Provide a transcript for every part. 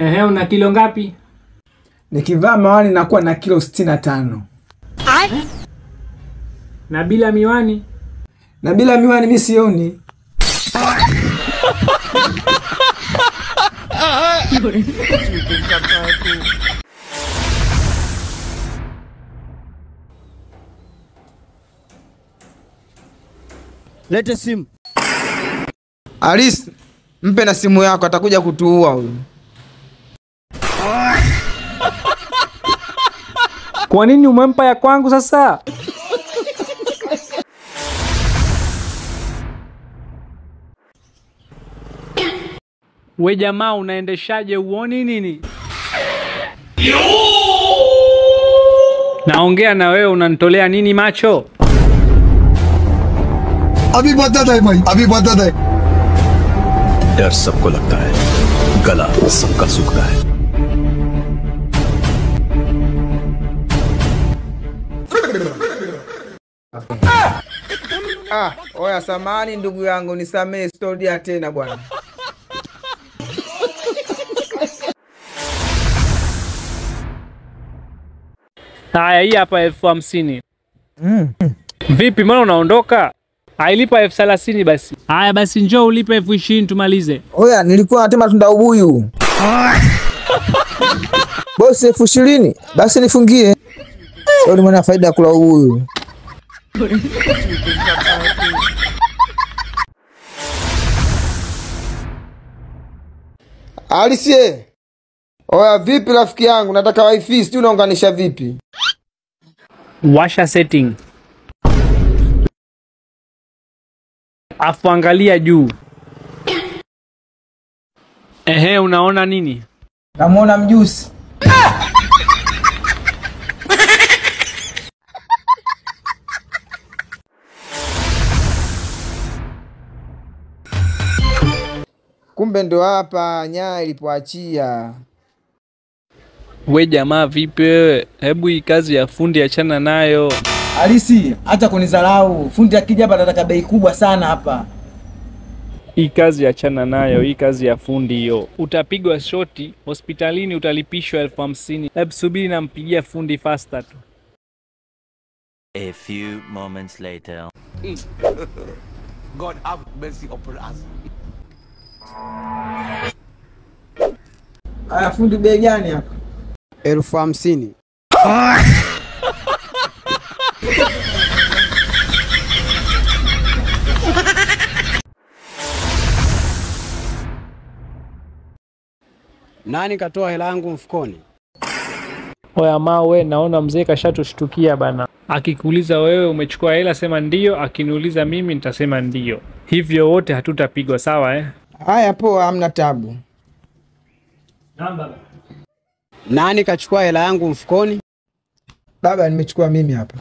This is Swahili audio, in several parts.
Una kilo ngapi? Nikivaa miwani nakuwa na kilo 65. Na bila miwani? Na bila miwani mimi sioni. Lete simu. Alice, mpe na simu yako, atakuja kutuua huyu. Kwa nini umempa ya kwangu sasa? We jamaa, unaendeshaje? Uoni nini? Naongea na wewe, unanitolea nini macho? अभी बता दे भाई, अभी बता दे। डर सबको लगता है, गला सबका सूखता है। Oya samani ndugu yangu, nisamee, sitorudia tena bwana. Haya, hii hapa 50,000. Vipi, mbona unaondoka? Ailipa 30,000 basi. Haya basi, njoo ulipe 20,000 tumalize. Oya, nilikuwa natema tunda ubuyu. Bosi 20,000, basi nifungie. Sio mwana faida ya kula ubuyu. Alice. Oya vipi rafiki yangu, nataka wifi, sijui unaunganisha vipi? Washa setting. Afu angalia juu. Unaona nini? Namuona mjusi. Kumbe ndo hapa nyaya ilipoachia. We jamaa, vipi wewe? Hebu hii kazi ya fundi achana nayo. Alisi, acha kunidharau. Fundi akija hapa atataka bei kubwa sana hapa. Hii kazi achana nayo, hii kazi ya fundi hiyo. Utapigwa shoti, hospitalini utalipishwa 50,000. Hebu subiri nampigia fundi faster tu. A few moments later. God have mercy upon us. Aya, fundi bei gani hapa? 50,000. Nani katoa hela yangu mfukoni? Oya mawe, naona mzee kashatushtukia bana. Akikuuliza wewe umechukua hela sema ndio, akiniuliza mimi nitasema ndio. Hivyo wote hatutapigwa, sawa? Haya poa, hamna tabu. Namba. Nani kachukua hela yangu mfukoni? Baba, nimechukua mimi hapa.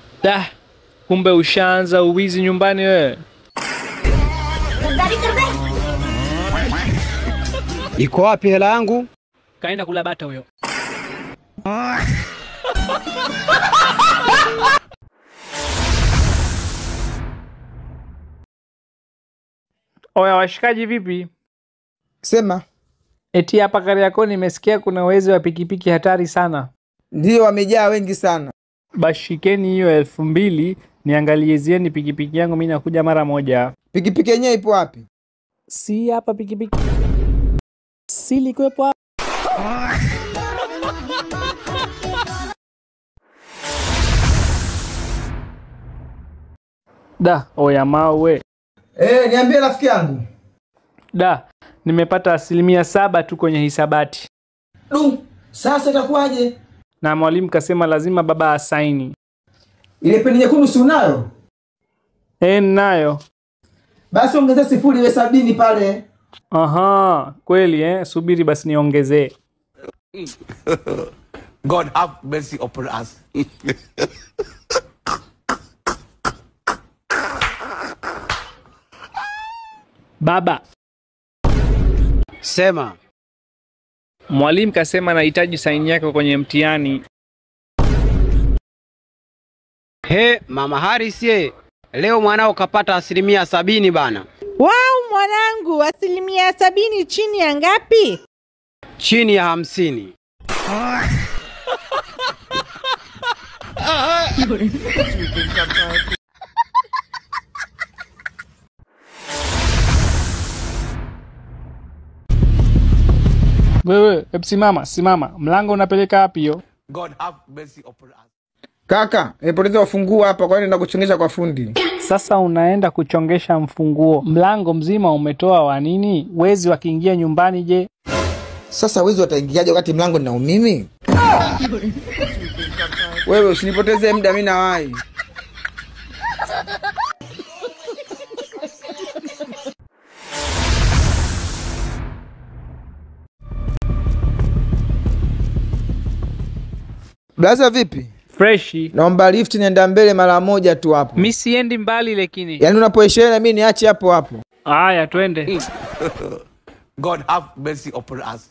Kumbe ushaanza uwizi nyumbani wewe. Iko wapi hela yangu? Kaenda kula bata huyo. Oya washikaji, vipi? Sema. Eti hapa Kariakoo nimesikia kuna wezi wa pikipiki hatari sana. Ndio, wamejaa wengi sana. Bashikeni hiyo 2,000, niangaliezieni pikipiki yangu, mimi nakuja mara moja. Pikipiki yenyewe ipo wapi? Si hapa pikipiki. Si likuwepo hapa. Oya mawe. Niambie rafiki yangu. Nimepata 7% tu kwenye hisabati. Sasa itakuwaje? Na mwalimu kasema lazima baba asaini. Ile peni nyekundu si unayo? Nayo. Basi ongeza 0 iwe 70 pale. Aha, kweli subiri basi niongezee. God have mercy upon us. Baba. Sema. Mwalimu kasema nahitaji saini yako kwenye mtihani. Mama Haris leo mwanao kapata 70% bana. Wow, mwanangu, 70% chini ya ngapi? chini ya 50. Wewe, simama. Mlango unapeleka wapi hiyo? God have mercy upon us. Kaka, nimepoteza ufunguo hapa, kwa hiyo naenda kuchongesha kwa fundi. Sasa unaenda kuchongesha mfunguo. Mlango mzima umetoa wa nini? Wezi wakiingia nyumbani je? Sasa wezi wataingiaje wakati mlango nina umimi? Wewe usinipoteze muda, mimi nawahi. Blaza vipi? Freshi. Naomba lift nienda mbele mara moja tu hapo. Mimi siendi mbali lakini. Yaani unapoishia mimi niache hapo hapo. Haya twende. God have mercy upon us.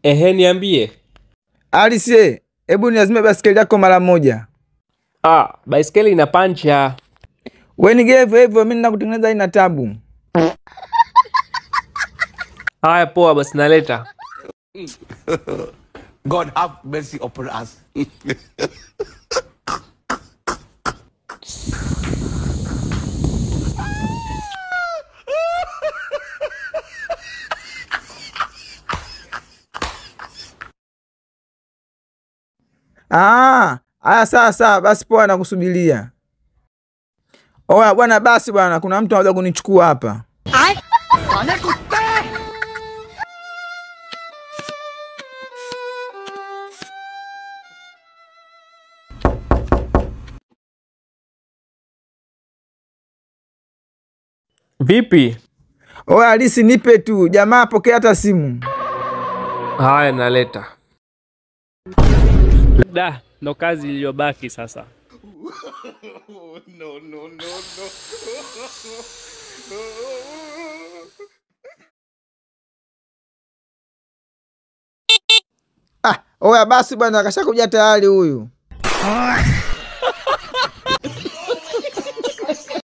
Ehe, niambie. Alice, hebu niazime basikeli yako mara moja. Baiskeli ina pancha. Wewe nigeve hivyo, mimi ninakutengeneza ina tabu. Haya poa basi naleta. God have mercy upon us. Haya sawa, basi poa nakusubiria. Oya bwana, basi bwana, kuna mtu anakuja kunichukua hapa. Vipi? Oya Alice, nipe tu, jamaa pokea hata simu. Haya naleta. Ndo kazi iliyobaki sasa. No. Oya basi bwana, kashakuja tayari huyu.